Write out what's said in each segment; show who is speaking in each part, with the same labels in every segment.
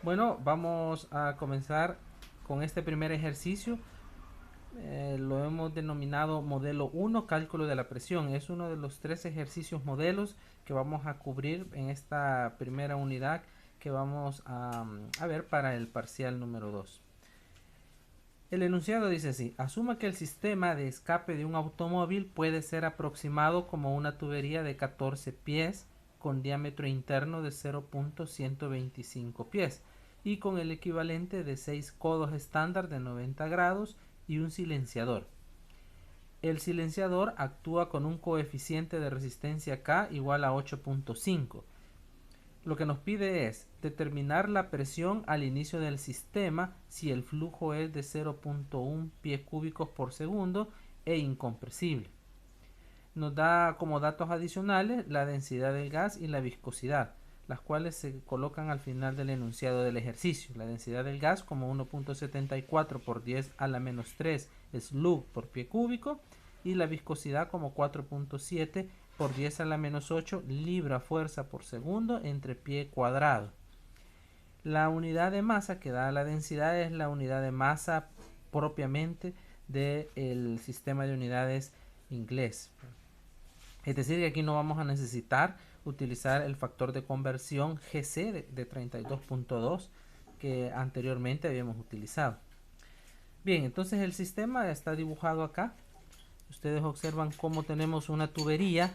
Speaker 1: Bueno, vamos a comenzar con este primer ejercicio. Lo hemos denominado modelo 1, cálculo de la presión. Es uno de los tres ejercicios modelos que vamos a cubrir en esta primera unidad que vamos a ver para el parcial número 2. El enunciado dice así: asuma que el sistema de escape de un automóvil puede ser aproximado como una tubería de 14 pies con diámetro interno de 0.125 pies y con el equivalente de 6 codos estándar de 90 grados y un silenciador. El silenciador actúa con un coeficiente de resistencia K igual a 8.5. Lo que nos pide es determinar la presión al inicio del sistema si el flujo es de 0.1 pies cúbicos por segundo e incompresible. Nos da como datos adicionales la densidad del gas y la viscosidad, las cuales se colocan al final del enunciado del ejercicio. La densidad del gas como 1.74 por 10 a la menos 3 slug por pie cúbico y la viscosidad como 4.7 por 10 a la menos 8 libra fuerza por segundo entre pie cuadrado. La unidad de masa que da la densidad es la unidad de masa propiamente del sistema de unidades inglés. Es decir, que aquí no vamos a necesitar utilizar el factor de conversión GC de 32.2 que anteriormente habíamos utilizado. Bien, entonces el sistema está dibujado acá. Ustedes observan cómo tenemos una tubería.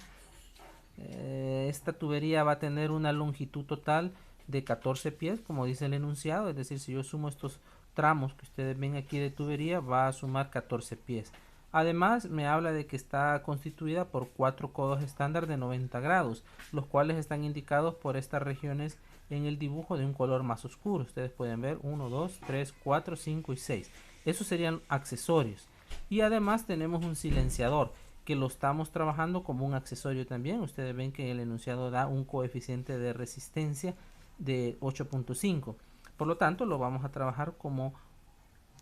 Speaker 1: Esta tubería va a tener una longitud total de 14 pies, como dice el enunciado. Es decir, si yo sumo estos tramos que ustedes ven aquí de tubería, va a sumar 14 pies. Además, me habla de que está constituida por 4 codos estándar de 90 grados, los cuales están indicados por estas regiones en el dibujo de un color más oscuro. Ustedes pueden ver 1, 2, 3, 4, 5 y 6. Esos serían accesorios. Y además tenemos un silenciador que lo estamos trabajando como un accesorio también. Ustedes ven que el enunciado da un coeficiente de resistencia de 8.5. Por lo tanto, lo vamos a trabajar como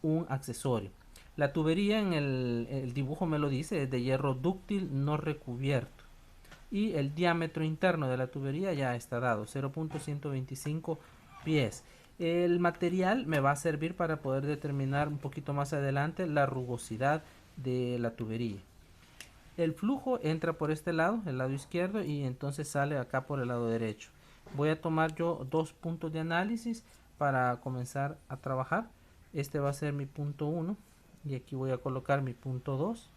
Speaker 1: un accesorio. La tubería en el dibujo me lo dice, es de hierro dúctil no recubierto. Y el diámetro interno de la tubería ya está dado, 0.125 pies. El material me va a servir para poder determinar un poquito más adelante la rugosidad de la tubería. El flujo entra por este lado, el lado izquierdo, y entonces sale acá por el lado derecho. Voy a tomar yo dos puntos de análisis para comenzar a trabajar. Este va a ser mi punto 1 y aquí voy a colocar mi punto 2.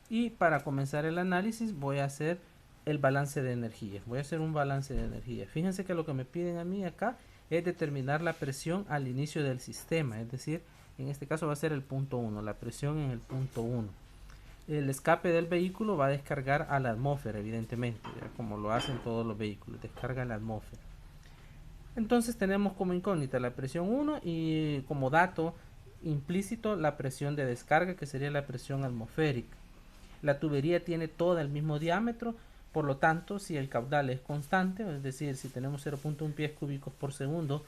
Speaker 1: Y para comenzar el análisis voy a hacer el balance de energía. Voy a hacer un balance de energía. Fíjense que lo que me piden a mí acá es determinar la presión al inicio del sistema. Es decir, en este caso va a ser el punto 1, la presión en el punto 1. El escape del vehículo va a descargar a la atmósfera, evidentemente, como lo hacen todos los vehículos, descarga a la atmósfera. Entonces tenemos como incógnita la presión 1 y como dato implícito la presión de descarga, que sería la presión atmosférica. La tubería tiene todo el mismo diámetro, por lo tanto, si el caudal es constante, es decir, si tenemos 0.1 pies cúbicos por segundo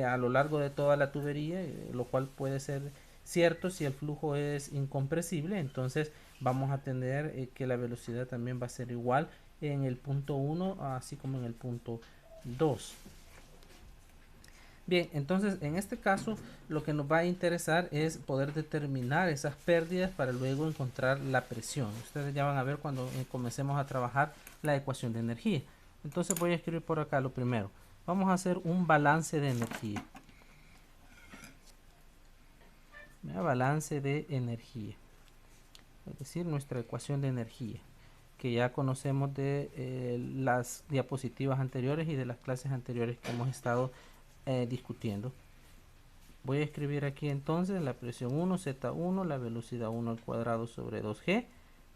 Speaker 1: a lo largo de toda la tubería, lo cual puede ser cierto si el flujo es incompresible, entonces vamos a tener que la velocidad también va a ser igual en el punto 1 así como en el punto 2. Bien, entonces en este caso lo que nos va a interesar es poder determinar esas pérdidas para luego encontrar la presión. Ustedes ya van a ver cuando comencemos a trabajar la ecuación de energía. Entonces voy a escribir por acá lo primero. Vamos a hacer un balance de energía. Balance de energía. Es decir, nuestra ecuación de energía, que ya conocemos de las diapositivas anteriores y de las clases anteriores que hemos estado discutiendo. Voy a escribir aquí entonces la presión 1, Z1, la velocidad 1 al cuadrado sobre 2G,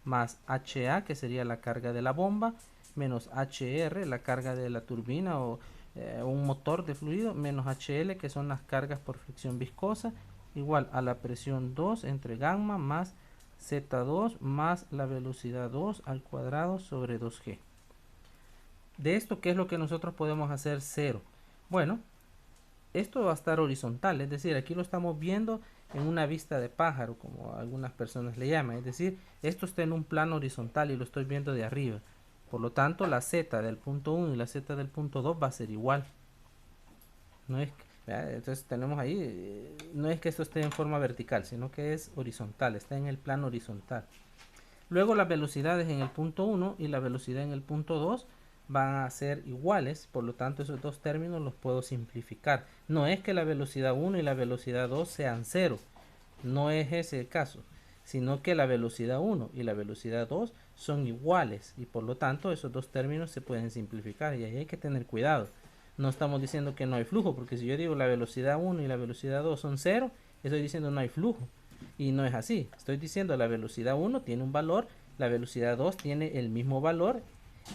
Speaker 1: más HA, que sería la carga de la bomba, menos HR, la carga de la turbina o un motor de fluido, menos HL, que son las cargas por fricción viscosa, igual a la presión 2 entre gamma más Z2 más la velocidad 2 al cuadrado sobre 2G. De esto, ¿qué es lo que nosotros podemos hacer? Cero. Bueno, esto va a estar horizontal, es decir, aquí lo estamos viendo en una vista de pájaro, como algunas personas le llaman, es decir, esto está en un plano horizontal y lo estoy viendo de arriba. Por lo tanto, la z del punto 1 y la z del punto 2 va a ser igual. No es, entonces tenemos ahí, no es que esto esté en forma vertical, sino que es horizontal, está en el plano horizontal. Luego las velocidades en el punto 1 y la velocidad en el punto 2 van a ser iguales, por lo tanto esos dos términos los puedo simplificar. No es que la velocidad 1 y la velocidad 2 sean cero, no es ese el caso, sino que la velocidad 1 y la velocidad 2 son iguales y por lo tanto esos dos términos se pueden simplificar y ahí hay que tener cuidado. No estamos diciendo que no hay flujo, porque si yo digo la velocidad 1 y la velocidad 2 son cero, estoy diciendo no hay flujo. Y no es así. Estoy diciendo la velocidad 1 tiene un valor, la velocidad 2 tiene el mismo valor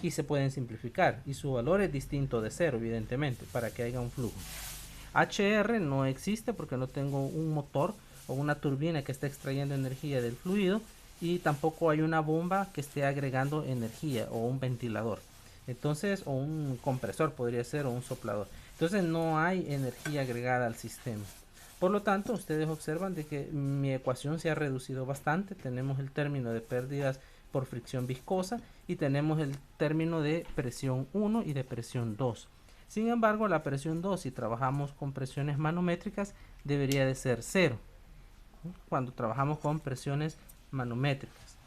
Speaker 1: y se pueden simplificar. Y su valor es distinto de 0, evidentemente, para que haya un flujo. HR no existe porque no tengo un motor o una turbina que esté extrayendo energía del fluido y tampoco hay una bomba que esté agregando energía o un ventilador. Entonces, o un compresor podría ser o un soplador. Entonces no hay energía agregada al sistema. Por lo tanto, ustedes observan de que mi ecuación se ha reducido bastante. Tenemos el término de pérdidas por fricción viscosa y tenemos el término de presión 1 y de presión 2. Sin embargo, la presión 2, si trabajamos con presiones manométricas, debería de ser 0 cuando trabajamos con presiones manométricas.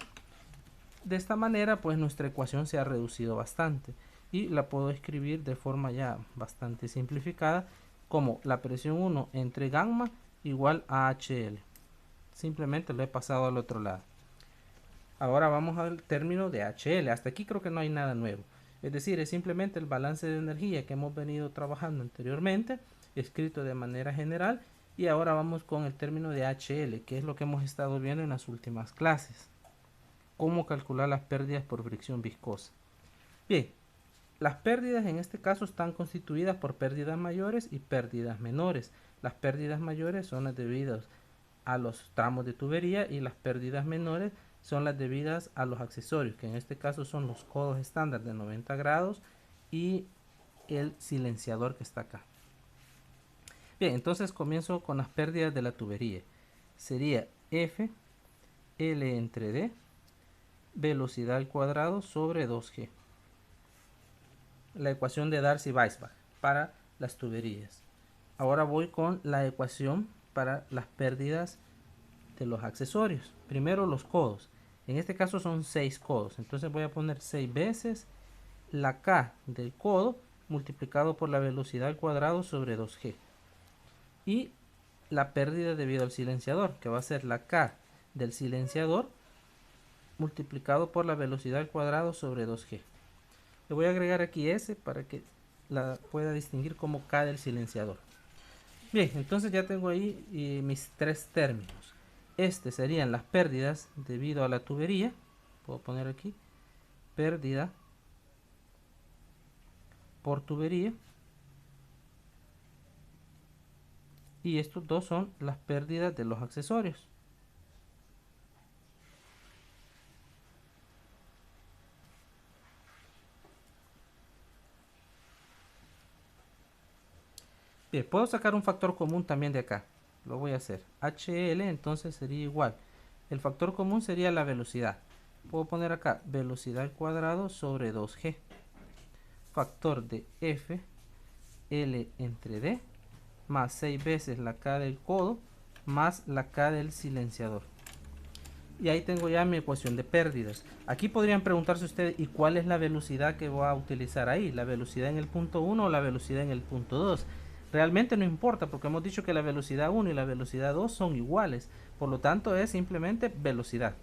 Speaker 1: De esta manera, pues nuestra ecuación se ha reducido bastante y la puedo escribir de forma ya bastante simplificada como la presión 1 entre gamma igual a HL. Simplemente lo he pasado al otro lado. Ahora vamos al término de HL. Hasta aquí creo que no hay nada nuevo. Es decir, es simplemente el balance de energía que hemos venido trabajando anteriormente, escrito de manera general. Y ahora vamos con el término de HL, que es lo que hemos estado viendo en las últimas clases. Cómo calcular las pérdidas por fricción viscosa. Bien, las pérdidas en este caso están constituidas por pérdidas mayores y pérdidas menores. Las pérdidas mayores son las debidas a los tramos de tubería y las pérdidas menores son las debidas a los accesorios, que en este caso son los codos estándar de 90 grados y el silenciador que está acá. Bien, entonces comienzo con las pérdidas de la tubería. Sería F, L entre D, velocidad al cuadrado sobre 2G. La ecuación de Darcy-Weisbach para las tuberías. Ahora voy con la ecuación para las pérdidas de los accesorios. Primero los codos. En este caso son 6 codos. Entonces voy a poner 6 veces la K del codo multiplicado por la velocidad al cuadrado sobre 2G. Y la pérdida debido al silenciador, que va a ser la K del silenciador multiplicado por la velocidad al cuadrado sobre 2G. Le voy a agregar aquí S para que la pueda distinguir como K del silenciador. Bien, entonces ya tengo ahí mis tres términos. Este serían las pérdidas debido a la tubería. Puedo poner aquí pérdida por tubería. Y estos dos son las pérdidas de los accesorios. Bien, puedo sacar un factor común también de acá. Lo voy a hacer. HL entonces sería igual. El factor común sería la velocidad. Puedo poner acá velocidad al cuadrado sobre 2G. Factor de F, L entre D, más 6 veces la K del codo, más la K del silenciador. Y ahí tengo ya mi ecuación de pérdidas. Aquí podrían preguntarse ustedes, ¿y cuál es la velocidad que voy a utilizar ahí? ¿La velocidad en el punto 1 o la velocidad en el punto 2? Realmente no importa porque hemos dicho que la velocidad 1 y la velocidad 2 son iguales. Por lo tanto es simplemente velocidad.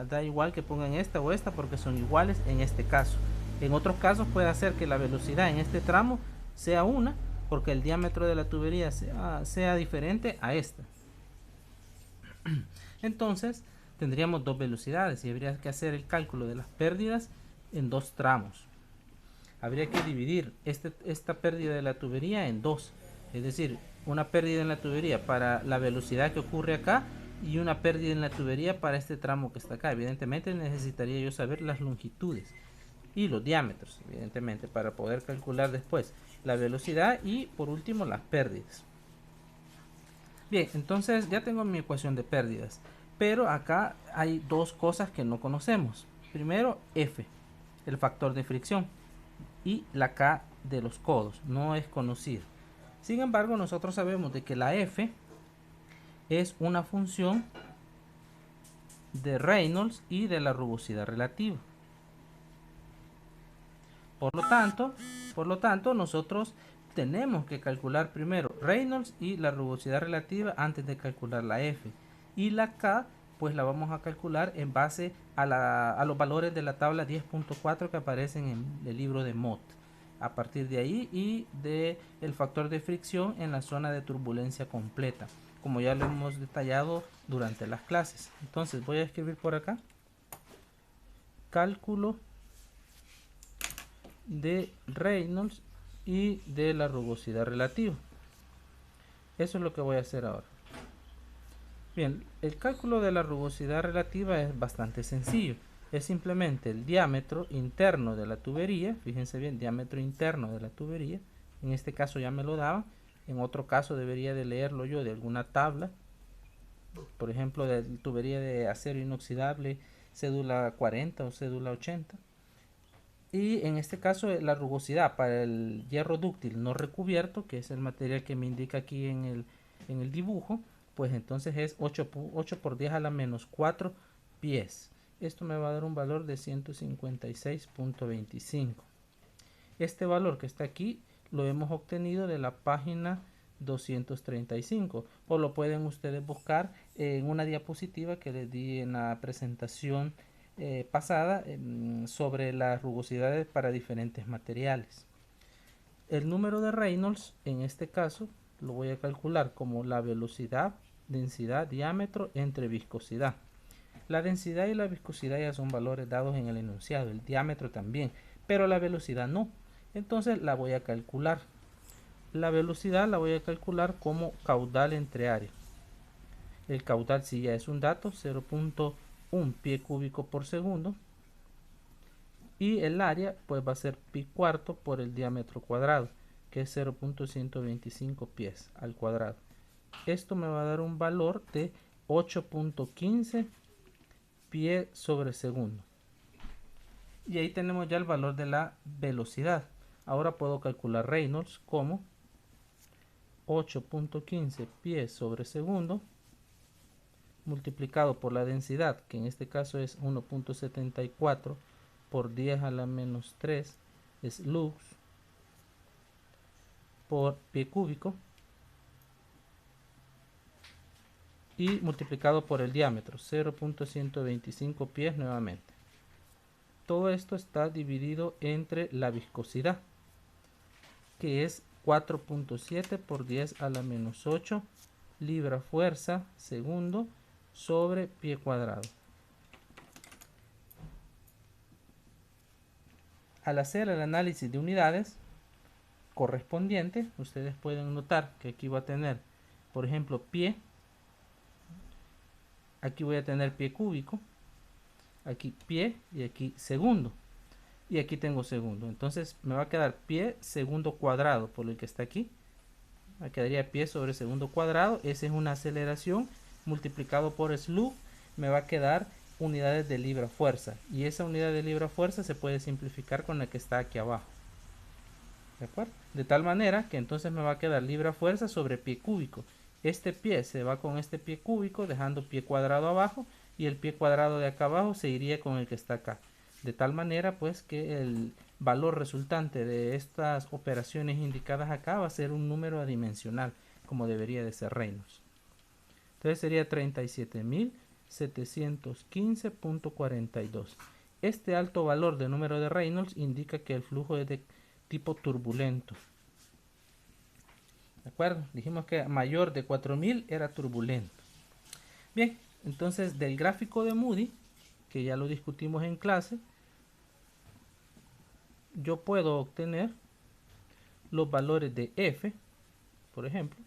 Speaker 1: Da igual que pongan esta o esta porque son iguales en este caso. En otros casos puede ser que la velocidad en este tramo sea una porque el diámetro de la tubería sea diferente a esta. Entonces tendríamos dos velocidades y habría que hacer el cálculo de las pérdidas en dos tramos. Habría que dividir esta pérdida de la tubería en dos. Es decir, una pérdida en la tubería para la velocidad que ocurre acá y una pérdida en la tubería para este tramo que está acá. Evidentemente necesitaría yo saber las longitudes y los diámetros, evidentemente, para poder calcular después la velocidad y por último las pérdidas. Bien, entonces ya tengo mi ecuación de pérdidas, pero acá hay dos cosas que no conocemos. Primero, F, el factor de fricción, y la K de los codos, no es conocido. Sin embargo, nosotros sabemos de que la F es una función de Reynolds y de la rugosidad relativa. Por lo tanto, nosotros tenemos que calcular primero Reynolds y la rugosidad relativa antes de calcular la F. Y la K, pues la vamos a calcular en base a los valores de la tabla 10.4 que aparecen en el libro de Mott. A partir de ahí y del factor de fricción en la zona de turbulencia completa, como ya lo hemos detallado durante las clases. Entonces voy a escribir por acá cálculo de Reynolds y de la rugosidad relativa. Eso es lo que voy a hacer ahora. Bien, el cálculo de la rugosidad relativa es bastante sencillo. Es simplemente el diámetro interno de la tubería. Fíjense bien, diámetro interno de la tubería. En este caso ya me lo daban. En otro caso debería de leerlo yo de alguna tabla. Por ejemplo, de tubería de acero inoxidable, cédula 40 o cédula 80. Y en este caso la rugosidad para el hierro dúctil no recubierto, que es el material que me indica aquí en el dibujo, pues entonces es 8 por 10 a la menos 4 pies. Esto me va a dar un valor de 156.25. Este valor que está aquí lo hemos obtenido de la página 235, o lo pueden ustedes buscar en una diapositiva que les di en la presentación pasada sobre las rugosidades para diferentes materiales. El número de Reynolds en este caso lo voy a calcular como la velocidad, densidad, diámetro entre viscosidad. La densidad y la viscosidad ya son valores dados en el enunciado, el diámetro también, pero la velocidad no. Entonces la voy a calcular. La velocidad la voy a calcular como caudal entre área. El caudal sí ya es un dato, 0.1 pie cúbico por segundo. Y el área pues va a ser pi cuarto por el diámetro cuadrado, que es 0.125 pies al cuadrado. Esto me va a dar un valor de 8.15 pie sobre segundo. Y ahí tenemos ya el valor de la velocidad. Ahora puedo calcular Reynolds como 8.15 pies sobre segundo multiplicado por la densidad, que en este caso es 1.74 por 10 a la menos 3 es lux por pie cúbico, y multiplicado por el diámetro, 0.125 pies nuevamente. Todo esto está dividido entre la viscosidad, que es 4.7 por 10 a la menos 8 libra fuerza segundo sobre pie cuadrado. Al hacer el análisis de unidades correspondiente, ustedes pueden notar que aquí va a tener, por ejemplo, pie. Aquí voy a tener pie cúbico, aquí pie y aquí segundo. Y aquí tengo segundo. Entonces me va a quedar pie segundo cuadrado por el que está aquí. Me quedaría pie sobre segundo cuadrado. Esa es una aceleración multiplicado por slug. Me va a quedar unidades de libra fuerza. Y esa unidad de libra fuerza se puede simplificar con la que está aquí abajo. ¿De acuerdo? De tal manera que entonces me va a quedar libra fuerza sobre pie cúbico. Este pie se va con este pie cúbico dejando pie cuadrado abajo, y el pie cuadrado de acá abajo se iría con el que está acá. De tal manera pues que el valor resultante de estas operaciones indicadas acá va a ser un número adimensional, como debería de ser Reynolds. Entonces sería 37.715.42. Este alto valor de número de Reynolds indica que el flujo es de tipo turbulento. ¿De acuerdo? Dijimos que mayor de 4000 era turbulento. Bien, entonces del gráfico de Moody, que ya lo discutimos en clase, yo puedo obtener los valores de F, por ejemplo.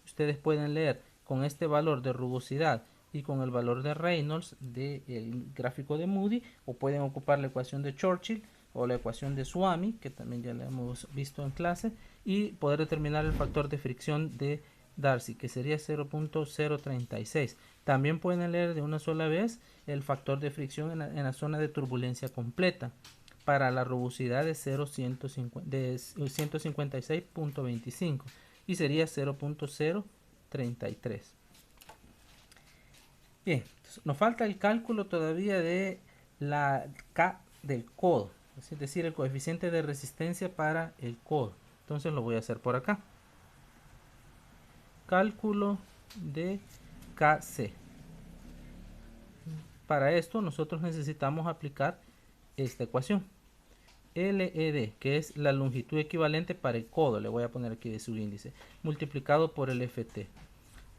Speaker 1: Ustedes pueden leer con este valor de rugosidad y con el valor de Reynolds del gráfico de Moody, o pueden ocupar la ecuación de Churchill o la ecuación de Swami, que también ya la hemos visto en clase, y poder determinar el factor de fricción de Darcy, que sería 0.036. También pueden leer de una sola vez el factor de fricción en la zona de turbulencia completa para la rugosidad de 156.25. y sería 0.033. Bien, nos falta el cálculo todavía de la K del codo, es decir, el coeficiente de resistencia para el codo. Entonces lo voy a hacer por acá. Cálculo de KC. Para esto nosotros necesitamos aplicar esta ecuación. LED, que es la longitud equivalente para el codo, le voy a poner aquí de subíndice, multiplicado por el FT.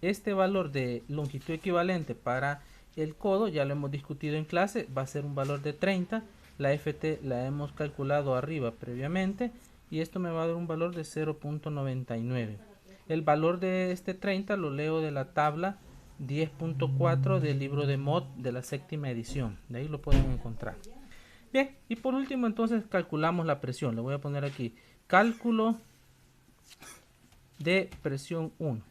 Speaker 1: Este valor de longitud equivalente para el codo, ya lo hemos discutido en clase, va a ser un valor de 30. La FT la hemos calculado arriba previamente y esto me va a dar un valor de 0.99. El valor de este 30 lo leo de la tabla 10.4 del libro de Mott de la 7ª edición. De ahí lo pueden encontrar. Bien, y por último entonces calculamos la presión. Le voy a poner aquí cálculo de presión 1.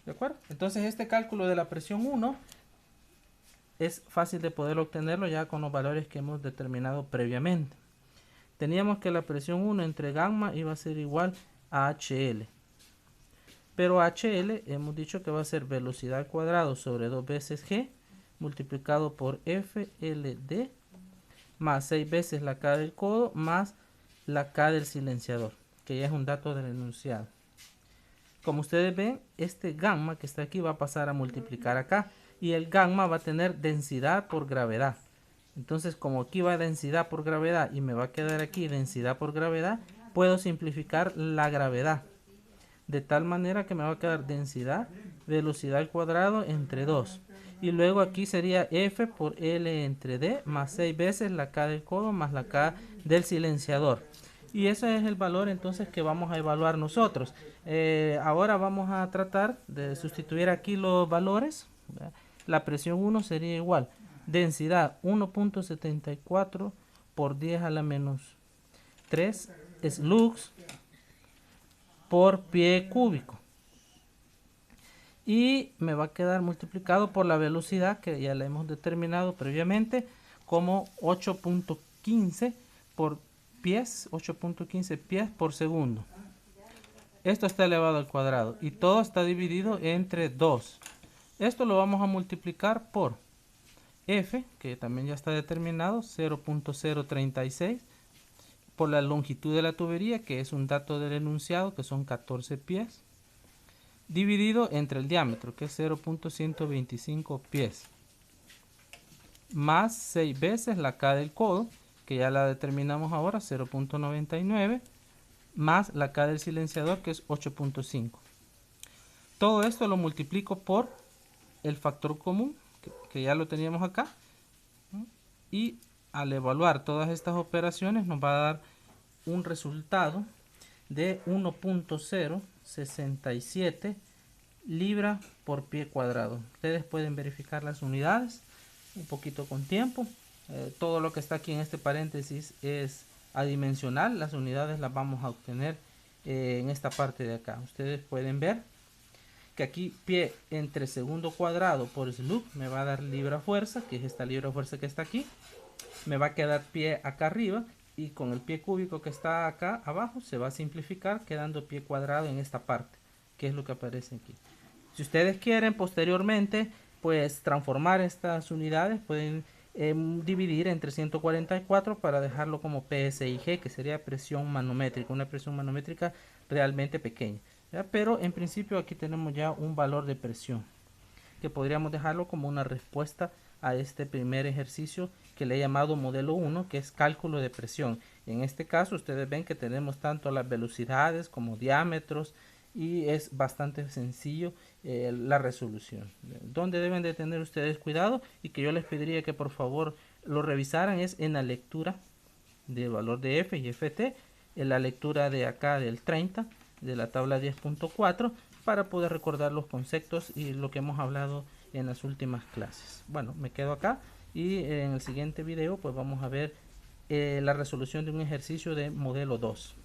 Speaker 1: ¿De acuerdo? Entonces este cálculo de la presión 1 es fácil de poder obtenerlo ya con los valores que hemos determinado previamente. Teníamos que la presión 1 entre gamma iba a ser igual a HL. Pero HL hemos dicho que va a ser velocidad al cuadrado sobre 2 veces G multiplicado por FLD más 6 veces la K del codo más la K del silenciador, que ya es un dato del enunciado. Como ustedes ven, este gamma que está aquí va a pasar a multiplicar acá y el gamma va a tener densidad por gravedad. Entonces, como aquí va densidad por gravedad y me va a quedar aquí densidad por gravedad, puedo simplificar la gravedad. De tal manera que me va a quedar densidad, velocidad al cuadrado entre 2. Y luego aquí sería F por L entre D más 6 veces la K del codo más la K del silenciador. Y ese es el valor entonces que vamos a evaluar nosotros. Ahora vamos a tratar de sustituir aquí los valores. La presión 1 sería igual. Densidad 1.74 por 10 a la menos 3 slugs por pie cúbico. Y me va a quedar multiplicado por la velocidad que ya la hemos determinado previamente como 8.15 por pies, 8.15 pies por segundo. Esto está elevado al cuadrado y todo está dividido entre 2. Esto lo vamos a multiplicar por F, que también ya está determinado, 0.036, por la longitud de la tubería, que es un dato del enunciado, que son 14 pies, dividido entre el diámetro, que es 0.125 pies, más 6 veces la K del codo, que ya la determinamos ahora, 0.99, más la K del silenciador, que es 8.5. Todo esto lo multiplico por el factor común, que ya lo teníamos acá, y al evaluar todas estas operaciones nos va a dar un resultado de 1.067 libras por pie cuadrado. Ustedes pueden verificar las unidades un poquito con tiempo. Todo lo que está aquí en este paréntesis es adimensional. Las unidades las vamos a obtener en esta parte de acá. Ustedes pueden ver que aquí pie entre segundo cuadrado por slug me va a dar libra fuerza, que es esta libra fuerza que está aquí. Me va a quedar pie acá arriba y con el pie cúbico que está acá abajo se va a simplificar quedando pie cuadrado en esta parte, que es lo que aparece aquí. Si ustedes quieren posteriormente pues transformar estas unidades, pueden dividir entre 144 para dejarlo como PSIG, que sería presión manométrica, una presión manométrica realmente pequeña, ¿ya? Pero en principio aquí tenemos ya un valor de presión que podríamos dejarlo como una respuesta a este primer ejercicio que le he llamado modelo 1, que es cálculo de presión. En este caso ustedes ven que tenemos tanto las velocidades como diámetros y es bastante sencillo la resolución. Donde deben de tener ustedes cuidado y que yo les pediría que por favor lo revisaran es en la lectura del valor de F y FT, en la lectura de acá del 30 de la tabla 10.4 para poder recordar los conceptos y lo que hemos hablado en las últimas clases. Bueno, me quedo acá y en el siguiente video pues vamos a ver la resolución de un ejercicio de modelo 2.